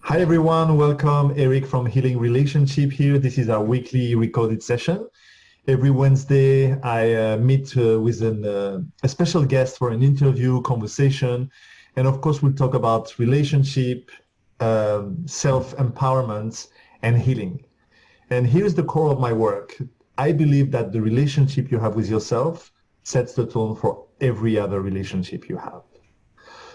Hi everyone, welcome. Eric from Healing Relationship here. This is our weekly recorded session. Every Wednesday I meet with a special guest for an interview, conversation, and of course we'll talk about relationship, self-empowerment, and healing. And here's the core of my work. I believe that the relationship you have with yourself sets the tone for every other relationship you have.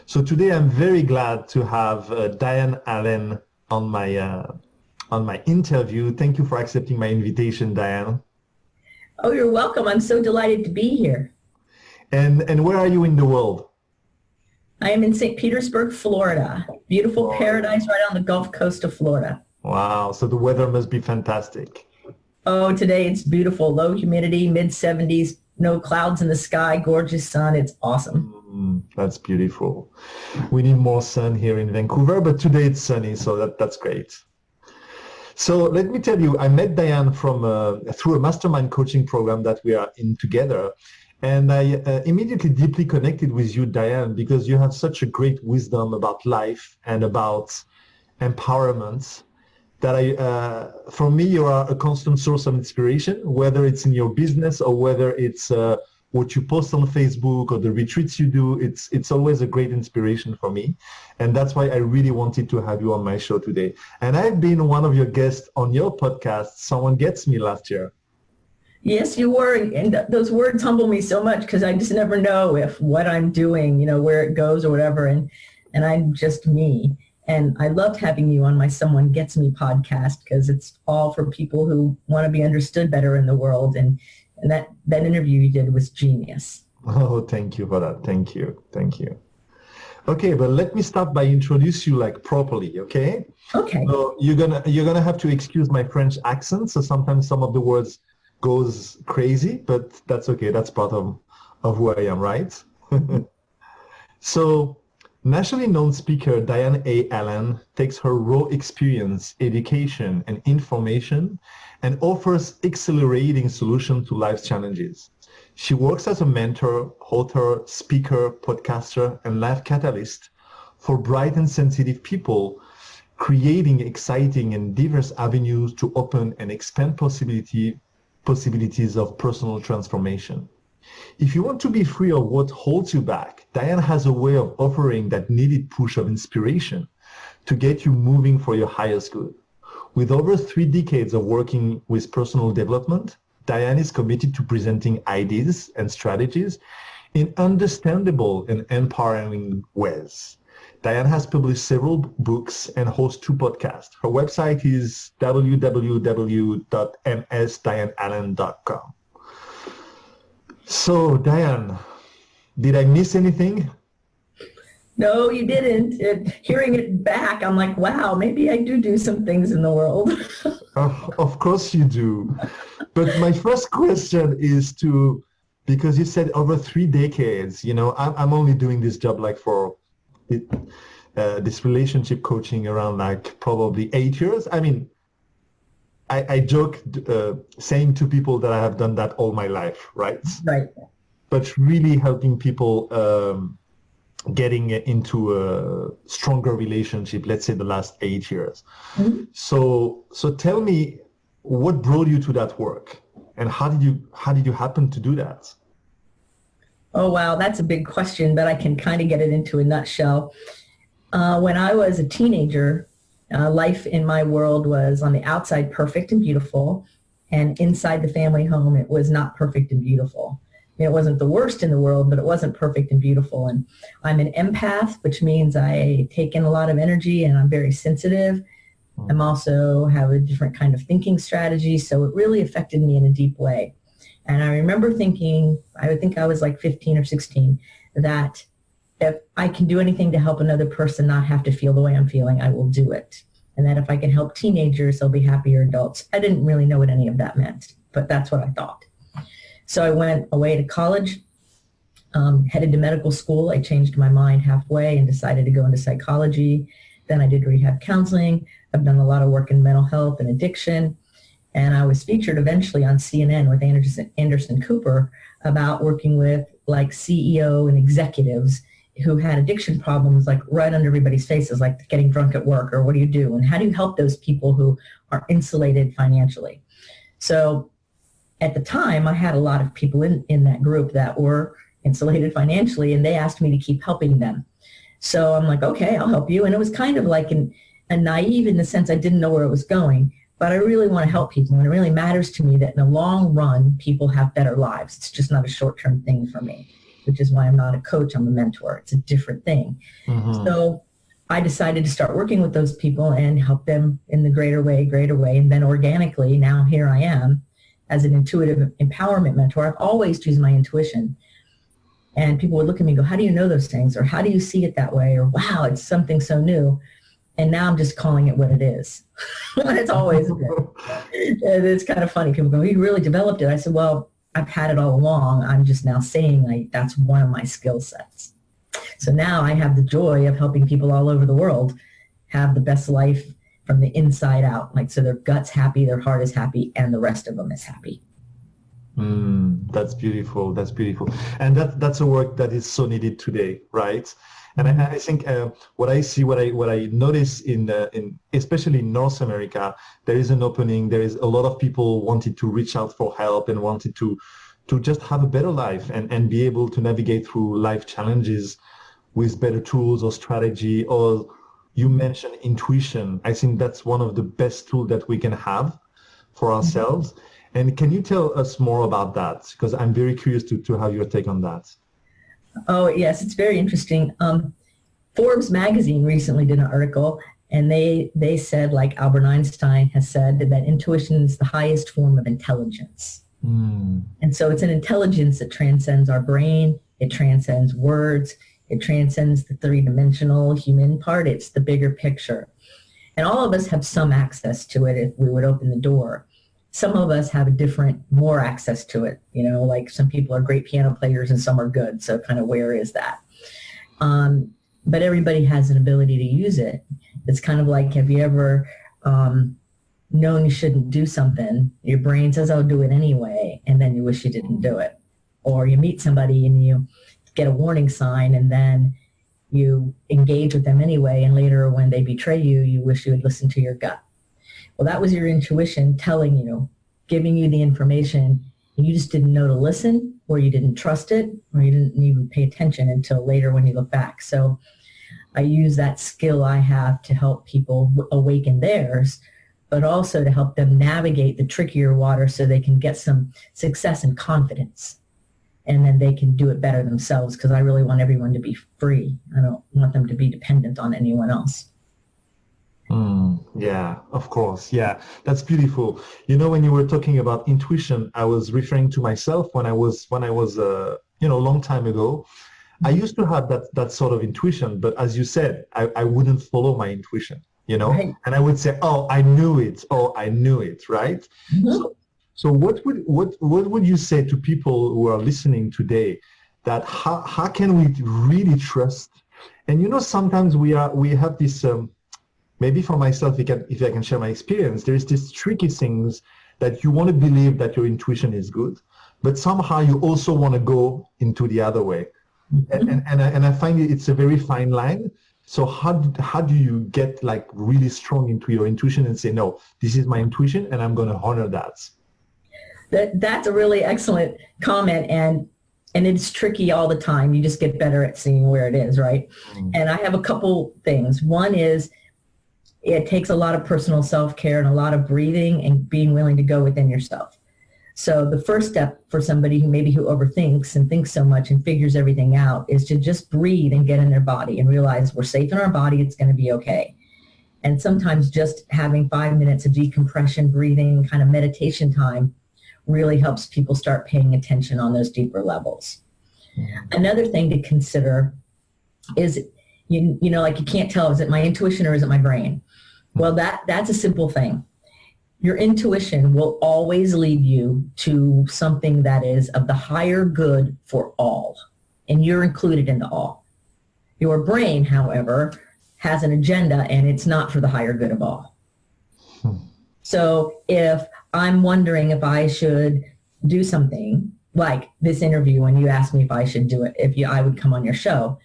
So today I'm very glad to have Dianne Allen on my interview. Thank you for accepting my invitation, Dianne. Oh, you're welcome. I'm so delighted to be here. And where are you in the world? I am in St. Petersburg, Florida. Beautiful paradise right on the Gulf Coast of Florida. Wow, so the weather must be fantastic. Oh, today it's beautiful. Low humidity, mid 70s, no clouds in the sky, gorgeous sun. It's awesome. That's beautiful. We need more sun here in Vancouver, but today it's sunny, so that's great. So let me tell you, I met Dianne through a mastermind coaching program that we are in together. And I immediately deeply connected with you, Dianne, because you have such a great wisdom about life and about empowerment that for me, you are a constant source of inspiration, whether it's in your business or whether it's what you post on Facebook or the retreats you do. It's always a great inspiration for me. And that's why I really wanted to have you on my show today. And I've been one of your guests on your podcast, Someone Gets Me, last year. Yes, you were. And those words humble me so much because I just never know if what I'm doing, where it goes or whatever. And I'm just me. And I loved having you on my Someone Gets Me podcast because it's all for people who want to be understood better in the world. And that interview you did was genius. Oh, thank you for that. Thank you. Okay, but let me start by introduce you properly, okay? Okay. So you're gonna have to excuse my French accent. So sometimes some of the words goes crazy, but that's okay. That's part of who I am, right? So nationally known speaker Dianne A. Allen takes her raw experience, education, and information and offers accelerating solutions to life's challenges. She works as a mentor, author, speaker, podcaster, and life catalyst for bright and sensitive people, creating exciting and diverse avenues to open and expand possibilities of personal transformation. If you want to be free of what holds you back, Dianne has a way of offering that needed push of inspiration to get you moving for your highest good. With over 3 decades of working with personal development, Dianne is committed to presenting ideas and strategies in understandable and empowering ways. Dianne has published several books and hosts 2 podcasts. Her website is www.msdianneallen.com. So, Dianne, did I miss anything? No, you didn't. Hearing it back, I'm like, wow, maybe I do some things in the world. Of course you do. But my first question is because you said over 3 decades, I'm only doing this job for this relationship coaching around probably 8 years. I mean, I joke saying to people that I have done that all my life, right? Right. But really helping people getting into a stronger relationship, let's say the last 8 years. Mm-hmm. So tell me, what brought you to that work, and how did you happen to do that? Oh, wow, that's a big question, but I can kind of get it into a nutshell. When I was a teenager, life in my world was on the outside perfect and beautiful, and inside the family home it was not perfect and beautiful. It wasn't the worst in the world, but it wasn't perfect and beautiful. And I'm an empath, which means I take in a lot of energy and I'm very sensitive. I'm also have a different kind of thinking strategy, so it really affected me in a deep way. And I remember thinking, I think I was 15 or 16, that if I can do anything to help another person not have to feel the way I'm feeling, I will do it. And that if I can help teenagers, they'll be happier adults. I didn't really know what any of that meant, but that's what I thought. So I went away to college, headed to medical school. I changed my mind halfway and decided to go into psychology. Then I did rehab counseling. I've done a lot of work in mental health and addiction. And I was featured eventually on CNN with Anderson Cooper about working with CEO and executives who had addiction problems, like right under everybody's faces, like getting drunk at work, or what do you do? And how do you help those people who are insulated financially? So at the time, I had a lot of people in that group that were insulated financially, and they asked me to keep helping them. So I'm like, okay, I'll help you. And it was kind of like a naive in the sense I didn't know where it was going, but I really want to help people. And it really matters to me that in the long run, people have better lives. It's just not a short-term thing for me, which is why I'm not a coach, I'm a mentor. It's a different thing. Mm-hmm. So I decided to start working with those people and help them in the greater way. And then organically, now here I am as an intuitive empowerment mentor. I've always used my intuition. And people would look at me and go, how do you know those things? Or how do you see it that way? Or wow, it's something so new. And now I'm just calling it what it is. It's always been. And it's kind of funny. People go, you really developed it. I said, well, I've had it all along. I'm just now saying like that's one of my skill sets. So now I have the joy of helping people all over the world have the best life from the inside out. Like, so their gut's happy, their heart is happy, and the rest of them is happy. That's beautiful. That's beautiful. And that's a work that is so needed today, right? And I think what I notice in especially in North America, there is an opening. There is a lot of people wanted to reach out for help and wanted to just have a better life and be able to navigate through life challenges with better tools or strategy. Or you mentioned intuition. I think that's one of the best tools that we can have for ourselves. And can you tell us more about that? Because I'm very curious to have your take on that. Oh, yes, it's very interesting. Forbes magazine recently did an article, and they said, like Albert Einstein has said, that intuition is the highest form of intelligence. And so it's an intelligence that transcends our brain. It transcends words. It transcends the three-dimensional human part. It's the bigger picture. And all of us have some access to it if we would open the door. Some of us have more access to it. You know, like some people are great piano players and some are good. So kind of where is that? But everybody has an ability to use it. It's kind of like, have you ever known you shouldn't do something? Your brain says, I'll do it anyway. And then you wish you didn't do it. Or you meet somebody and you get a warning sign and then you engage with them anyway. And later when they betray you, you wish you had listened to your gut. Well, that was your intuition telling you, giving you the information, and you just didn't know to listen, or you didn't trust it, or you didn't even pay attention until later when you look back. So I use that skill I have to help people awaken theirs, but also to help them navigate the trickier water so they can get some success and confidence. And then they can do it better themselves, because I really want everyone to be free. I don't want them to be dependent on anyone else. Yeah, of course. Yeah, that's beautiful. You know, when you were talking about intuition, I was referring to myself when I was a long time ago. I used to have that sort of intuition, but as you said, I wouldn't follow my intuition, right. And I would say, oh, I knew it, right? Mm-hmm. So what would you say to people who are listening today, that how can we really trust? And sometimes we have this. Maybe for myself, if I can share my experience, there's these tricky things that you want to believe that your intuition is good, but somehow you also want to go into the other way. Mm-hmm. And I find it's a very fine line. So how do you get like really strong into your intuition and say, no, this is my intuition and I'm going to honor that? That's a really excellent comment. And it's tricky all the time. You just get better at seeing where it is, right? Mm-hmm. And I have a couple things. One is, it takes a lot of personal self-care and a lot of breathing and being willing to go within yourself. So the first step for somebody who overthinks and thinks so much and figures everything out is to just breathe and get in their body and realize we're safe in our body. It's going to be okay. And sometimes just having 5 minutes of decompression, breathing, kind of meditation time really helps people start paying attention on those deeper levels. Mm-hmm. Another thing to consider is, like you can't tell, is it my intuition or is it my brain? Well, that's a simple thing. Your intuition will always lead you to something that is of the higher good for all, and you're included in the all. Your brain, however, has an agenda, and it's not for the higher good of all. So if I'm wondering if I should do something like this interview, when you asked me if I should do it, I would come on your show,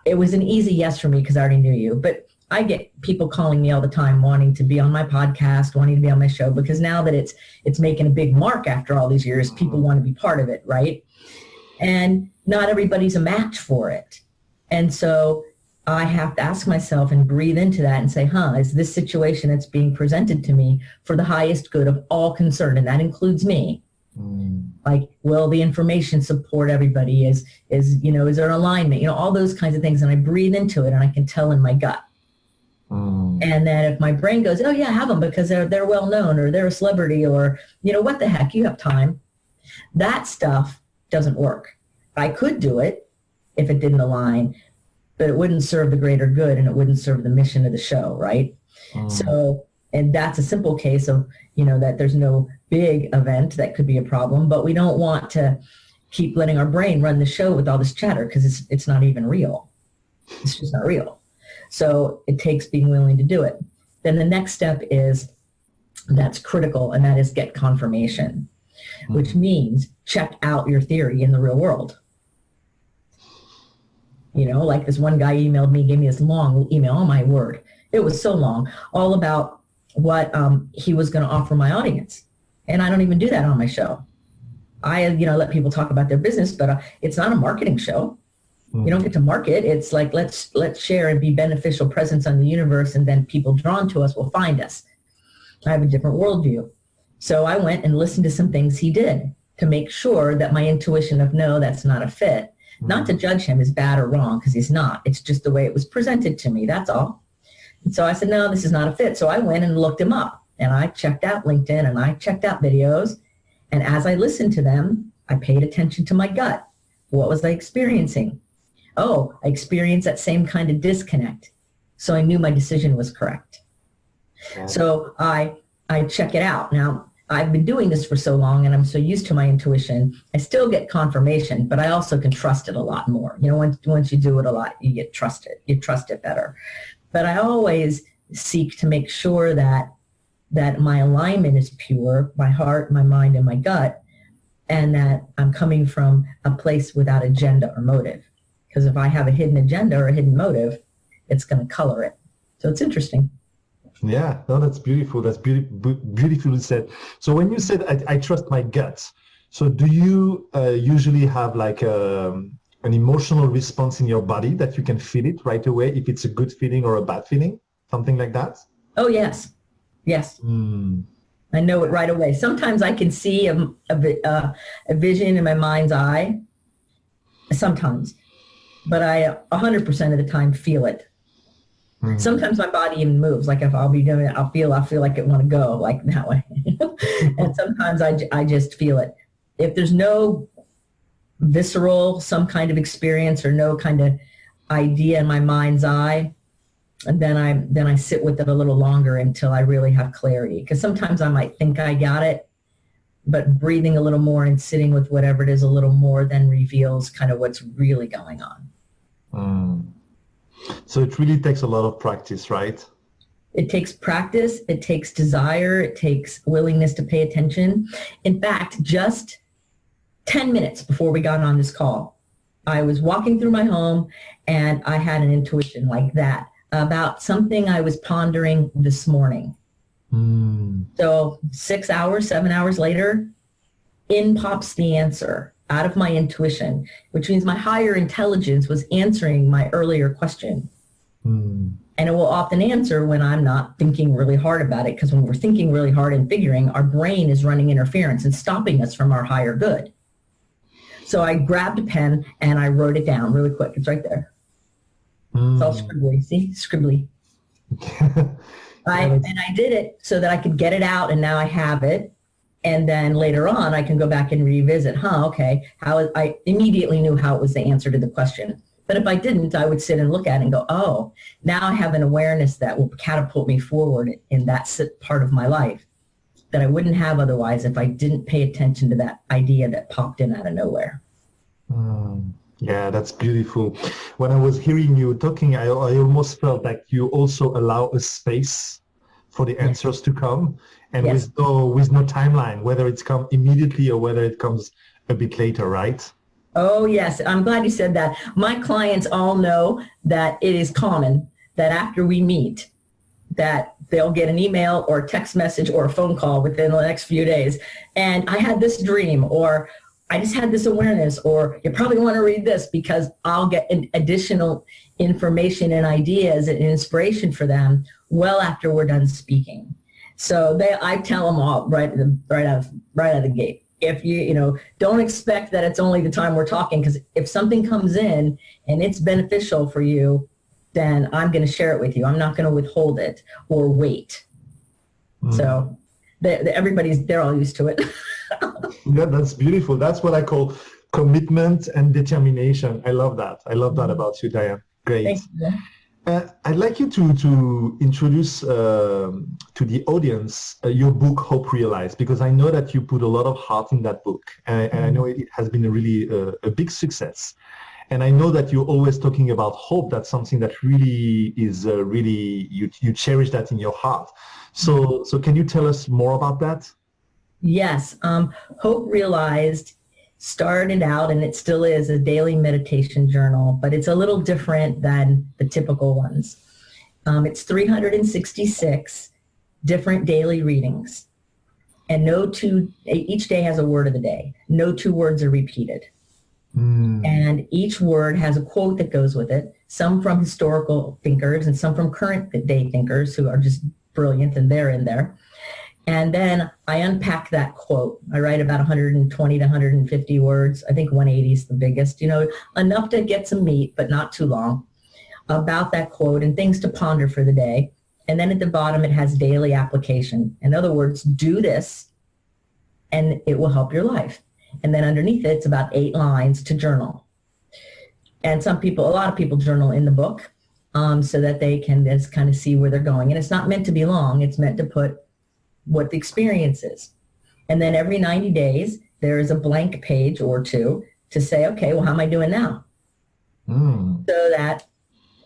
it was an easy yes for me because I already knew you. But I get people calling me all the time wanting to be on my podcast, wanting to be on my show, because now that it's making a big mark after all these years, people want to be part of it, right? And not everybody's a match for it. And so I have to ask myself and breathe into that and say, is this situation that's being presented to me for the highest good of all concerned? And that includes me. Like, will the information support everybody? Is there alignment? All those kinds of things. And I breathe into it and I can tell in my gut. And then if my brain goes, oh yeah, have them because they're well known, or they're a celebrity, or what the heck, you have time. That stuff doesn't work. I could do it if it didn't align, but it wouldn't serve the greater good and it wouldn't serve the mission of the show, right? So, and that's a simple case of, that there's no big event that could be a problem, but we don't want to keep letting our brain run the show with all this chatter because it's not even real. It's just not real. So it takes being willing to do it. Then the next step is, that's critical, and that is get confirmation, which means check out your theory in the real world. Like this one guy emailed me, gave me this long email, oh my word, it was so long, all about what he was going to offer my audience. And I don't even do that on my show. I let people talk about their business, but it's not a marketing show. You don't get to market. It's like, let's share and be beneficial presence on the universe, and then people drawn to us will find us. I have a different worldview. So I went and listened to some things he did to make sure that my intuition of no, that's not a fit, not to judge him as bad or wrong, because he's not. It's just the way it was presented to me. That's all. And so I said, no, this is not a fit. So I went and looked him up, and I checked out LinkedIn, and I checked out videos. And as I listened to them, I paid attention to my gut. What was I experiencing? Oh, I experienced that same kind of disconnect. So I knew my decision was correct. Yeah. So I check it out. Now, I've been doing this for so long and I'm so used to my intuition. I still get confirmation, but I also can trust it a lot more. Once you do it a lot, you get trusted. You trust it better. But I always seek to make sure that my alignment is pure, my heart, my mind, and my gut, and that I'm coming from a place without agenda or motive. Because if I have a hidden agenda or a hidden motive, it's going to color it. So it's interesting. Yeah, no, that's beautiful. That's beautifully said. So when you said, I trust my gut, so do you usually have like an emotional response in your body that you can feel it right away, if it's a good feeling or a bad feeling, something like that? Oh, yes. Yes. I know it right away. Sometimes I can see a vision in my mind's eye. Sometimes. But I 100% of the time feel it. Sometimes my body even moves. Like if I'll be doing it, I'll feel like it want to go like that way. And sometimes I just feel it. If there's no visceral, some kind of experience or no kind of idea in my mind's eye, and then I sit with it a little longer until I really have clarity. Because sometimes I might think I got it, but breathing a little more and sitting with whatever it is a little more then reveals kind of what's really going on. So it really takes a lot of practice, right? It takes practice. It takes desire. It takes willingness to pay attention. In fact, just 10 minutes before we got on this call, I was walking through my home and I had an intuition like that about something I was pondering this morning. So 7 hours later, in pops the answer out of my intuition, which means my higher intelligence was answering my earlier question. And it will often answer when I'm not thinking really hard about it, because when we're thinking really hard and figuring, our brain is running interference and stopping us from our higher good. So I grabbed a pen and I wrote it down really quick. It's right there. It's all scribbly. See? Scribbly. And I did it so that I could get it out, and now I have it. And then later on, I can go back and revisit, okay, I immediately knew how it was the answer to the question. But if I didn't, I would sit and look at it and go, oh, now I have an awareness that will catapult me forward in that part of my life that I wouldn't have otherwise if I didn't pay attention to that idea that popped in out of nowhere. Yeah, that's beautiful. When I was hearing you talking, I almost felt like you also allow a space for the answers to come, and Yes. with no timeline, whether it's come immediately or whether it comes a bit later, right? Oh, yes. I'm glad you said that. My clients all know that it is common that after we meet, that they'll get an email or a text message or a phone call within the next few days. And I had this dream, or I just had this awareness, or you probably want to read this, because I'll get an additional information and ideas and inspiration for them well after we're done speaking. So I tell them all right out of the gate. If don't expect that it's only the time we're talking, because if something comes in and it's beneficial for you, then I'm going to share it with you. I'm not going to withhold it or wait. So they're all used to it. Yeah, that's beautiful. That's what I call commitment and determination. I love that. I love that about you, Dianne. Great. Thank you. I'd like you to introduce to the audience your book, Hope Realized, because I know that you put a lot of heart in that book, and I know it has been a big success. And I know that you're always talking about hope. That's something that really is you cherish that in your heart. So can you tell us more about that? Yes. Hope Realized started out, and it still is, a daily meditation journal, but it's a little different than the typical ones. It's 366 different daily readings, and each day has a word of the day. No two words are repeated. And each word has a quote that goes with it, some from historical thinkers and some from current day thinkers who are just brilliant, and they're in there. And then I unpack that quote. I write about 120 to 150 words. I think 180 is the biggest, enough to get some meat, but not too long, about that quote and things to ponder for the day. And then at the bottom, it has daily application. In other words, do this and it will help your life. And then underneath it, it's about 8 lines to journal. And a lot of people journal in the book so that they can just kind of see where they're going. And it's not meant to be long. It's meant to put what the experience is. And then every 90 days, there is a blank page or two to say, okay, well, how am I doing now? So that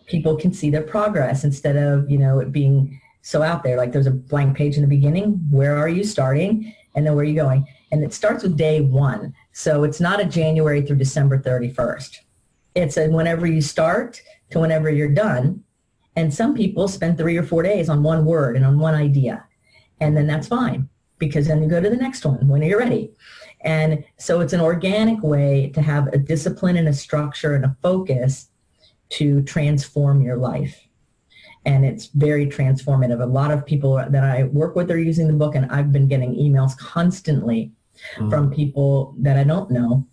people can see their progress instead of, it being so out there. Like there's a blank page in the beginning. Where are you starting? And then where are you going? And it starts with day 1. So it's not a January through December 31st. It's a whenever you start to whenever you're done. And some people spend 3 or 4 days on one word and on one idea. And then that's fine, because then you go to the next one when you're ready. And so it's an organic way to have a discipline and a structure and a focus to transform your life. And it's very transformative. A lot of people that I work with are using the book, and I've been getting emails constantly from people that I don't know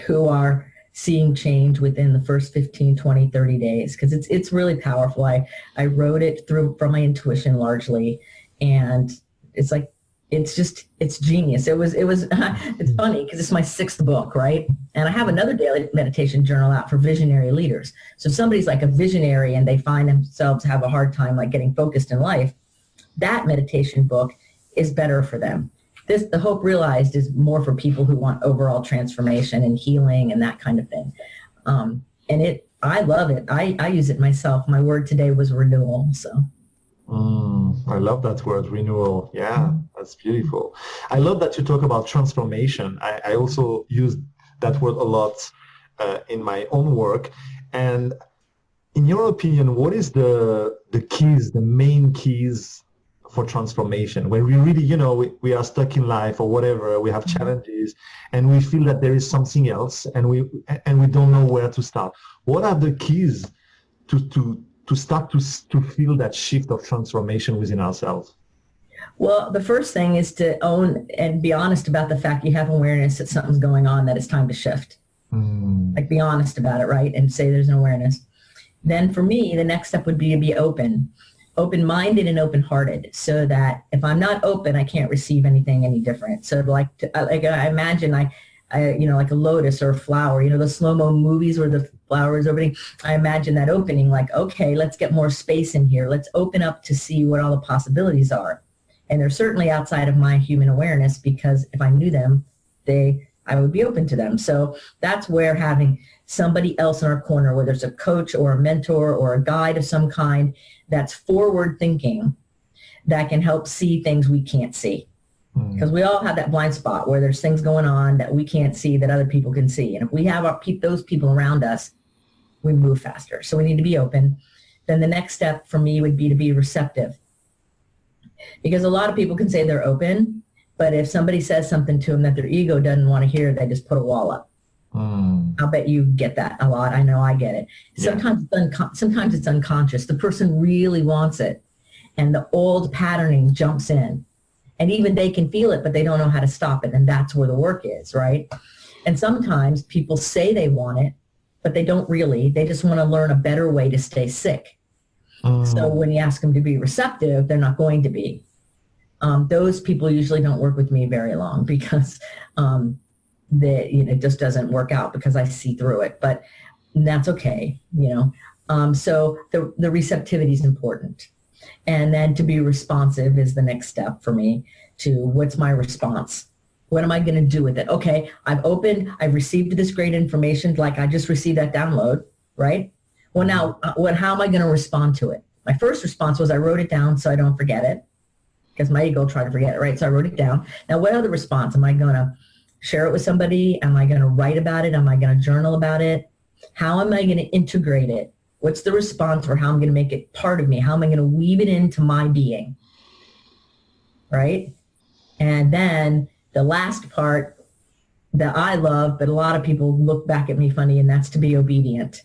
who are seeing change within the first 15, 20, 30 days, because it's really powerful. I wrote it from my intuition largely. And it's like, it's genius. It's funny because it's my 6th book, right? And I have another daily meditation journal out for visionary leaders. So if somebody's like a visionary and they find themselves have a hard time like getting focused in life, that meditation book is better for them. The Hope Realized is more for people who want overall transformation and healing and that kind of thing. I love it. I use it myself. My word today was renewal. So. I love that word, renewal. Yeah, that's beautiful. I love that you talk about transformation. I also use that word a lot in my own work. And in your opinion, what is the keys, the main keys for transformation? When we really, we are stuck in life or whatever, we have challenges and we feel that there is something else and we don't know where to start. What are the keys to start to feel that shift of transformation within ourselves? Well, the first thing is to own and be honest about the fact you have awareness that something's going on, that it's time to shift. Like be honest about it, right? And say there's an awareness. Then for me, the next step would be to be open-minded and open-hearted, so that if I'm not open, I can't receive anything any different. So like I imagine like a lotus or a flower, the slow-mo movies where the flower is opening. I imagine that opening, like, okay, let's get more space in here. Let's open up to see what all the possibilities are. And they're certainly outside of my human awareness, because if I knew them, I would be open to them. So that's where having somebody else in our corner, whether it's a coach or a mentor or a guide of some kind, that's forward thinking, that can help see things we can't see. Because we all have that blind spot where there's things going on that we can't see that other people can see. And if we have those people around us, we move faster. So we need to be open. Then the next step for me would be to be receptive. Because a lot of people can say they're open, but if somebody says something to them that their ego doesn't want to hear, they just put a wall up. I'll bet you get that a lot. I know I get it. Sometimes it's unconscious. The person really wants it, and the old patterning jumps in. And even they can feel it, but they don't know how to stop it. And that's where the work is, right? And sometimes people say they want it, but they don't really. They just want to learn a better way to stay sick. So when you ask them to be receptive, they're not going to be. Those people usually don't work with me very long because it just doesn't work out because I see through it. But that's okay, So the receptivity is important. And then to be responsive is the next step for me to what's my response? What am I going to do with it? Okay, I've received this great information, like I just received that download, right? Well, now, how am I going to respond to it? My first response was I wrote it down so I don't forget it, because my ego will try to forget it, right? So I wrote it down. Now, what other response? Am I going to share it with somebody? Am I going to write about it? Am I going to journal about it? How am I going to integrate it? What's the response for how I'm going to make it part of me? How am I going to weave it into my being? Right? And then the last part that I love, but a lot of people look back at me funny, and that's to be obedient.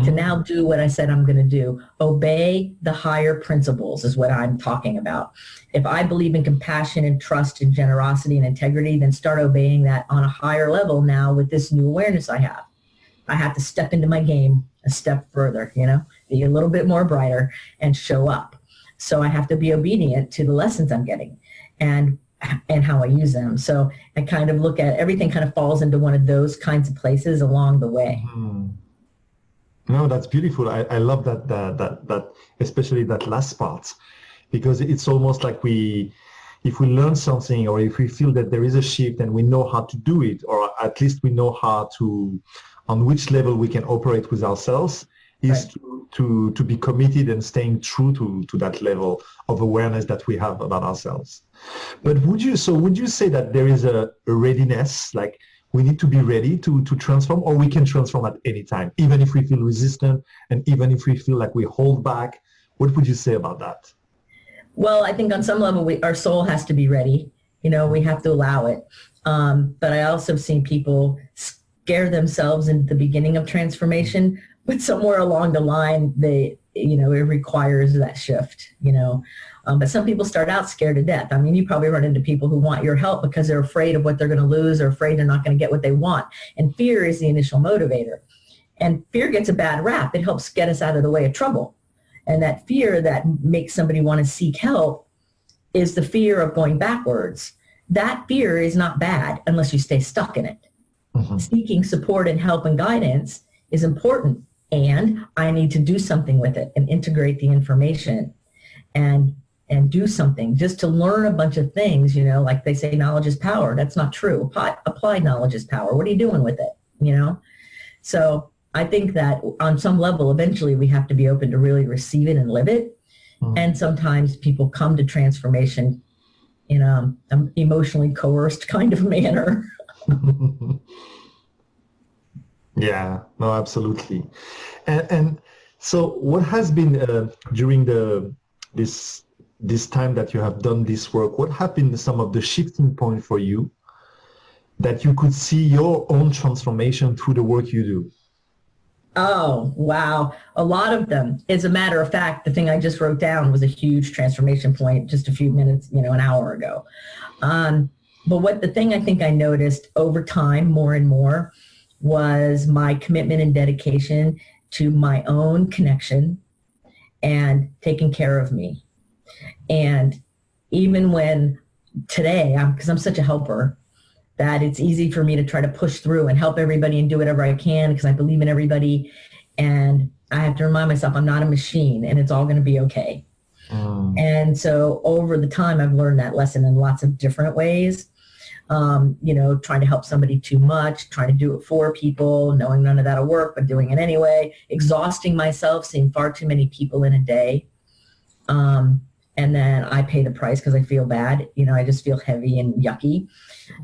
To now do what I said I'm going to do. Obey the higher principles is what I'm talking about. If I believe in compassion and trust and generosity and integrity, then start obeying that on a higher level now with this new awareness I have. I have to step into my game a step further, be a little bit more brighter and show up. So I have to be obedient to the lessons I'm getting and how I use them. So I kind of look at everything kind of falls into one of those kinds of places along the way. No, that's beautiful. I love that especially that last part, because it's almost like if we learn something, or if we feel that there is a shift and we know how to do it, or at least we know on which level we can operate with ourselves, is right. to be committed and staying true to that level of awareness that we have about ourselves. But would you say that there is a readiness, like we need to be ready to transform, or we can transform at any time, even if we feel resistant and even if we feel like we hold back? What would you say about that? Well, I think on some level, our soul has to be ready. We have to allow it. But I also have seen people scare themselves in the beginning of transformation, but somewhere along the line, it requires that shift, But some people start out scared to death. I mean, you probably run into people who want your help because they're afraid of what they're going to lose or afraid they're not going to get what they want. And fear is the initial motivator. And fear gets a bad rap. It helps get us out of the way of trouble. And that fear that makes somebody want to seek help is the fear of going backwards. That fear is not bad unless you stay stuck in it. Seeking support and help and guidance is important. And I need to do something with it and integrate the information and do something just to learn a bunch of things, like they say, knowledge is power. That's not true. Applied knowledge is power. What are you doing with it? So I think that on some level, eventually we have to be open to really receive it and live it. And sometimes people come to transformation in an emotionally coerced kind of manner. Yeah, no, absolutely. And so what has been during this time that you have done this work, what have been some of the shifting point for you that you could see your own transformation through the work you do? Oh, wow. A lot of them. As a matter of fact, the thing I just wrote down was a huge transformation point just a few minutes, an hour ago. But the thing I think I noticed over time more and more was my commitment and dedication to my own connection and taking care of me. And even when today, because I'm such a helper, that it's easy for me to try to push through and help everybody and do whatever I can because I believe in everybody. And I have to remind myself I'm not a machine and it's all going to be okay. And so over the time, I've learned that lesson in lots of different ways. Trying to help somebody too much, trying to do it for people, knowing none of that'll work, but doing it anyway, exhausting myself, seeing far too many people in a day. and then I pay the price because I feel bad. I just feel heavy and yucky.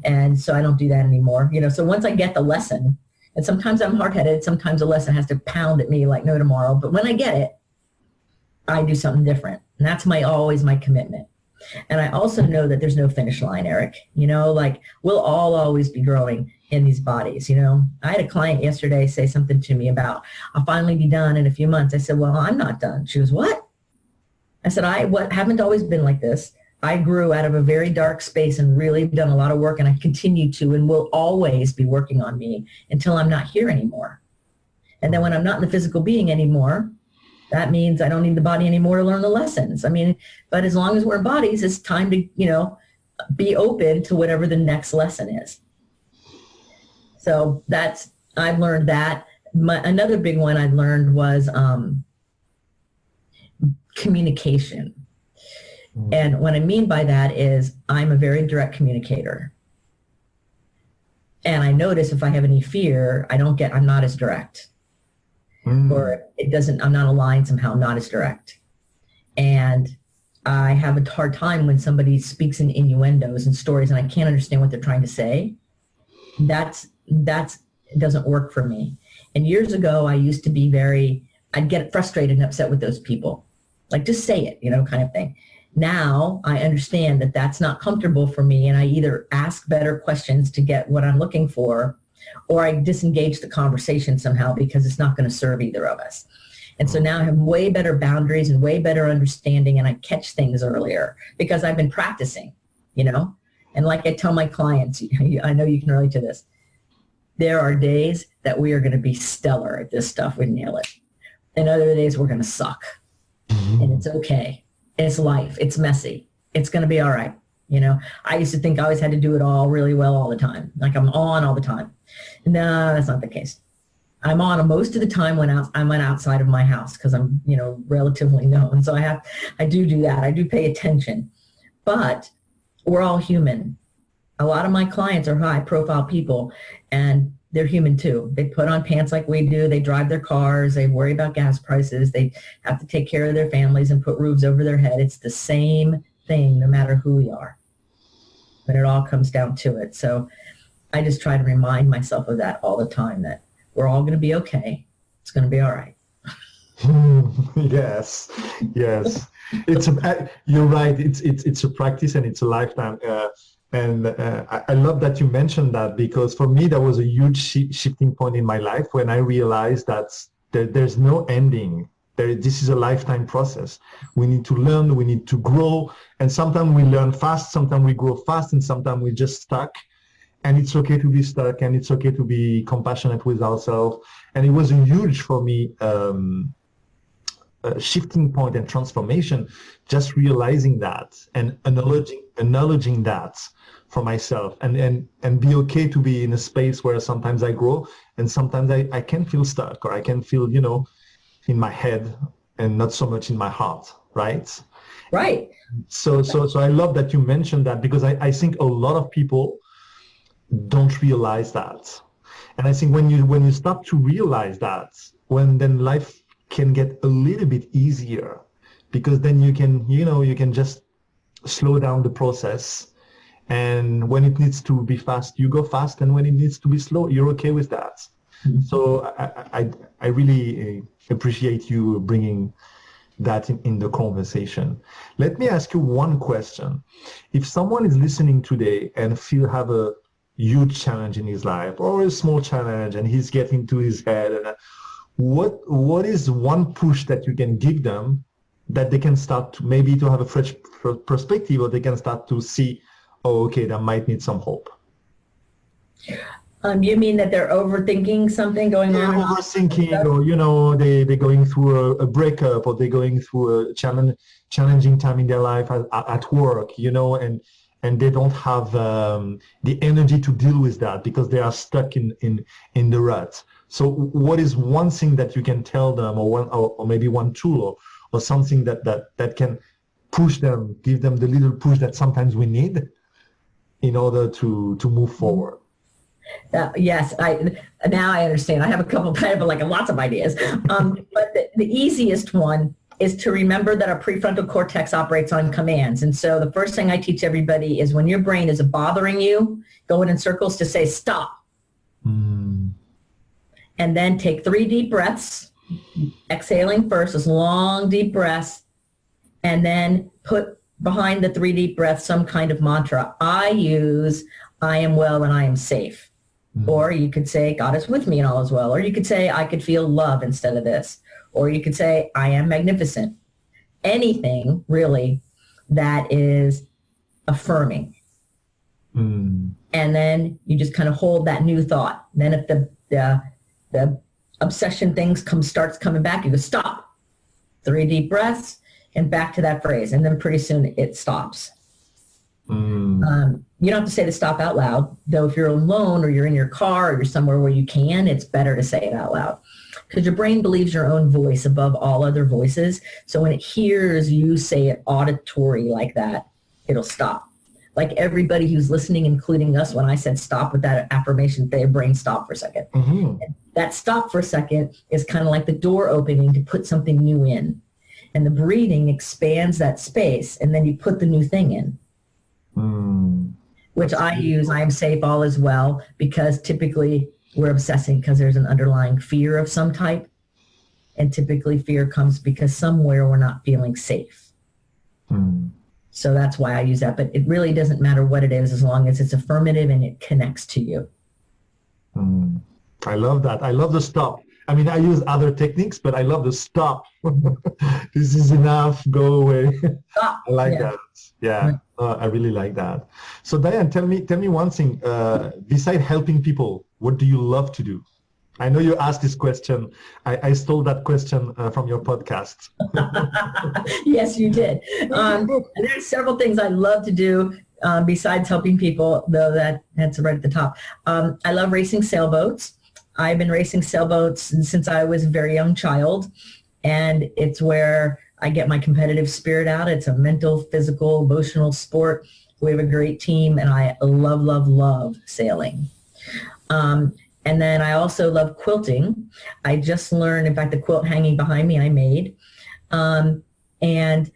And so I don't do that anymore. So once I get the lesson, and sometimes I'm hard-headed, sometimes the lesson has to pound at me like no tomorrow. But when I get it, I do something different. And that's always my commitment. And I also know that there's no finish line, Eric. We'll all always be growing in these bodies. I had a client yesterday say something to me about, I'll finally be done in a few months. I said, well, I'm not done. She goes, what? I said, haven't always been like this. I grew out of a very dark space and really done a lot of work, and I continue to and will always be working on me until I'm not here anymore. And then when I'm not in the physical being anymore, that means I don't need the body anymore to learn the lessons. But as long as we're in bodies, it's time to, be open to whatever the next lesson is. So I've learned that. Another big one I learned was communication. And what I mean by that is I'm a very direct communicator. And I notice if I have any fear, I'm not as direct. Or I'm not aligned somehow, I'm not as direct. And I have a hard time when somebody speaks in innuendos and stories and I can't understand what they're trying to say. That doesn't work for me. And years ago, I used to be I'd get frustrated and upset with those people. Like, just say it, kind of thing. Now I understand that that's not comfortable for me, and I either ask better questions to get what I'm looking for, or I disengage the conversation somehow because it's not going to serve either of us. And so now I have way better boundaries and way better understanding, and I catch things earlier because I've been practicing, And like I tell my clients, I know you can relate to this, there are days that we are going to be stellar at this stuff, we nail it. And other days we're going to suck. And it's okay. It's life. It's messy. It's going to be all right. I used to think I always had to do it all really well all the time. Like I'm on all the time. No, that's not the case. I'm on most of the time when I'm outside of my house because I'm, relatively known. So I do that. I do pay attention. But we're all human. A lot of my clients are high profile people, and they're human too. They put on pants like we do. They drive their cars. They worry about gas prices. They have to take care of their families and put roofs over their head. It's the same thing no matter who we are. But it all comes down to it. So I just try to remind myself of that all the time, that we're all going to be okay. It's going to be all right. Yes. You're right. It's a practice and it's a lifetime. I love that you mentioned that, because for me, that was a huge shifting point in my life when I realized that there's no ending. This is a lifetime process. We need to learn, we need to grow. And sometimes we learn fast, sometimes we grow fast, and sometimes we're just stuck. And it's okay to be stuck, and it's okay to be compassionate with ourselves. And it was a huge, for me, shifting point and transformation, just realizing that and acknowledging that for myself, and be okay to be in a space where sometimes I grow and sometimes I can feel stuck, or I can feel, in my head and not so much in my heart, right? Right. So I love that you mentioned that, because I think a lot of people don't realize that. And I think when you start to realize that, then life can get a little bit easier, because then you can just slow down the process. And when it needs to be fast, you go fast. And when it needs to be slow, you're okay with that. Mm-hmm. So I really appreciate you bringing that in the conversation. Let me ask you one question. If someone is listening today and have a huge challenge in his life, or a small challenge, and he's getting to his head, and what is one push that you can give them that they can start to maybe to have a fresh perspective, or they can start to see, oh, okay, that might need some hope? You mean that they're overthinking something going on? Overthinking, or they're going through a breakup, or they're going through a challenging time in their life at work, and they don't have the energy to deal with that because they are stuck in the rut. So what is one thing that you can tell them, or maybe one tool, or something that can push them, give them the little push that sometimes we need in order to move forward? Yes, now I understand. I have a couple, lots of ideas. But the easiest one is to remember that our prefrontal cortex operates on commands. And so the first thing I teach everybody is when your brain is bothering you, going in circles, to say stop. And then take 3 deep breaths, exhaling first, as long deep breaths, and then put behind the 3 deep breaths some kind of mantra. I use, I am well and I am safe. Or you could say, God is with me and all is well. Or you could say, I could feel love instead of this. Or you could say, I am magnificent. Anything, really, that is affirming. And then you just kind of hold that new thought. Then if the obsession things starts coming back, you go, stop. 3 deep breaths and back to that phrase. And then pretty soon it stops. You don't have to say the stop out loud, though. If you're alone or you're in your car or you're somewhere where you can, it's better to say it out loud, because your brain believes your own voice above all other voices. So when it hears you say it auditory like that, it'll stop. Like everybody who's listening, including us, when I said stop with that affirmation, their brain stopped for a second. And that stop for a second is kind of like the door opening to put something new in. And the breathing expands that space, and then you put the new thing in. Which I use, I am safe, all is well, because typically we're obsessing because there's an underlying fear of some type. And typically fear comes because somewhere we're not feeling safe. So that's why I use that. But it really doesn't matter what it is, as long as it's affirmative and it connects to you. I love that. I love the stop. I mean, I use other techniques, but I love the stop. This is enough. Go away. I like that. Yeah, I really like that. So Dianne, tell me one thing. Besides helping people, what do you love to do? I know you asked this question. I stole that question from your podcast. Yes, you did. There's several things I love to do besides helping people, though that's right at the top. I love racing sailboats. I've been racing sailboats since I was a very young child, and it's where I get my competitive spirit out. It's a mental, physical, emotional sport. We have a great team, and I love, love, love sailing. And then I also love quilting. I just learned, in fact, the quilt hanging behind me I made. And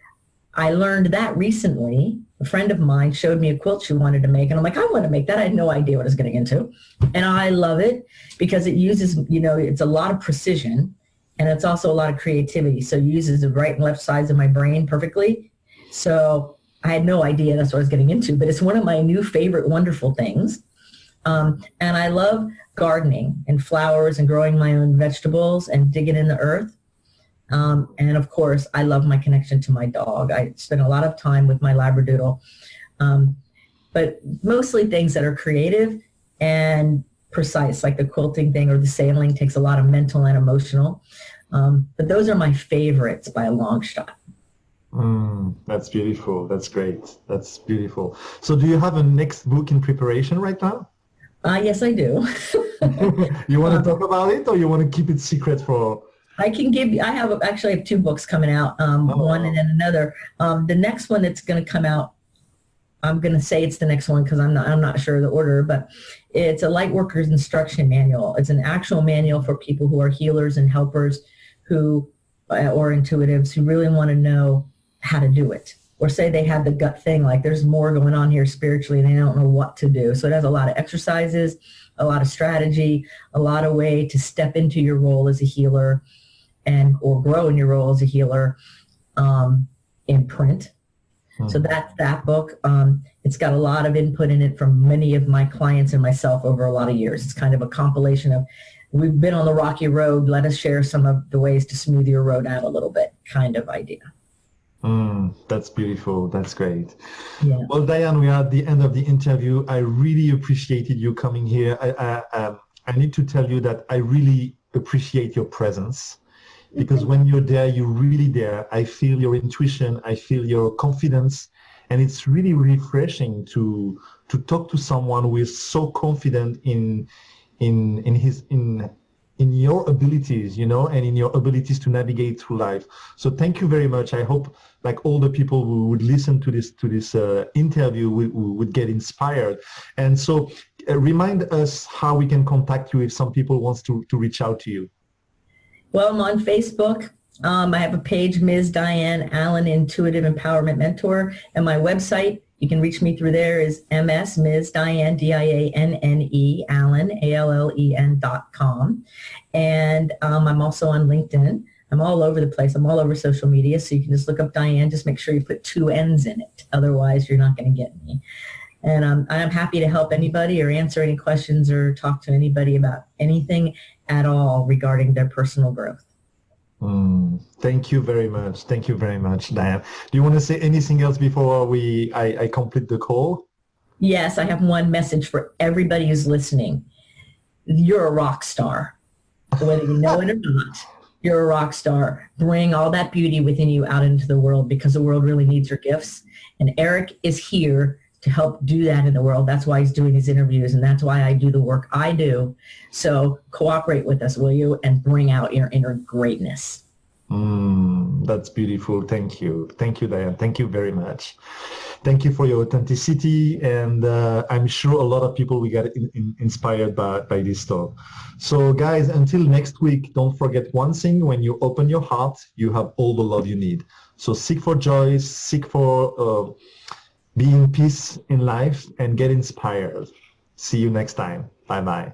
I learned that recently. A friend of mine showed me a quilt she wanted to make, and I'm like, I want to make that. I had no idea what I was getting into. And I love it because it uses, it's a lot of precision, and it's also a lot of creativity. So it uses the right and left sides of my brain perfectly. So I had no idea that's what I was getting into, but it's one of my new favorite wonderful things. And I love gardening and flowers and growing my own vegetables and digging in the earth. And of course, I love my connection to my dog. I spend a lot of time with my Labradoodle, but mostly things that are creative and precise, like the quilting thing or the sailing takes a lot of mental and emotional. But those are my favorites by a long shot. That's beautiful. That's great. That's beautiful. So do you have a next book in preparation right now? Yes, I do. You want to talk about it, or you want to keep it secret for... I can give you, I actually have 2 books coming out, one and then another. The next one that's going to come out, I'm going to say it's the next one because I'm not sure of the order, but it's a Lightworkers Instruction Manual. It's an actual manual for people who are healers and helpers or intuitives who really want to know how to do it. Or say they have the gut thing, like there's more going on here spiritually and they don't know what to do. So it has a lot of exercises, a lot of strategy, a lot of way to step into your role as a healer or grow in your role as a healer in print. So that's that book. It's got a lot of input in it from many of my clients and myself over a lot of years. It's kind of a compilation of, we've been on the rocky road, let us share some of the ways to smooth your road out a little bit kind of idea. That's beautiful. That's great. Yeah. Well, Dianne, we are at the end of the interview. I really appreciated you coming here. I need to tell you that I really appreciate your presence, because when you're there, you're really there. I feel your intuition. I feel your confidence. And it's really refreshing to talk to someone who is so confident in your abilities, and in your abilities to navigate through life. So thank you very much. I hope like all the people who would listen to this interview would get inspired. And so remind us how we can contact you if some people wants to reach out to you. Well, I'm on Facebook. I have a page, Ms. Dianne Allen, Intuitive Empowerment Mentor, and my website, you can reach me through there, is Ms. Dianne, Dianne, Allen, ALLEN.com. And I'm also on LinkedIn. I'm all over the place. I'm all over social media. So you can just look up Dianne. Just make sure you put 2 N's in it. Otherwise, you're not going to get me. And I'm happy to help anybody or answer any questions or talk to anybody about anything at all regarding their personal growth. Thank you very much. Thank you very much, Dianne. Do you want to say anything else before I complete the call? Yes, I have one message for everybody who's listening. You're a rock star. So whether you know it or not, you're a rock star. Bring all that beauty within you out into the world, because the world really needs your gifts. And Eric is here to help do that in the world. That's why he's doing his interviews, and that's why I do the work I do. So cooperate with us, will you, and bring out your inner greatness. That's beautiful. Thank you. Thank you, Dianne. Thank you very much. Thank you for your authenticity, and I'm sure a lot of people will get inspired by this talk. So guys, until next week, don't forget one thing: when you open your heart, you have all the love you need. So seek for joy, seek for be in peace in life, and get inspired. See you next time. Bye-bye.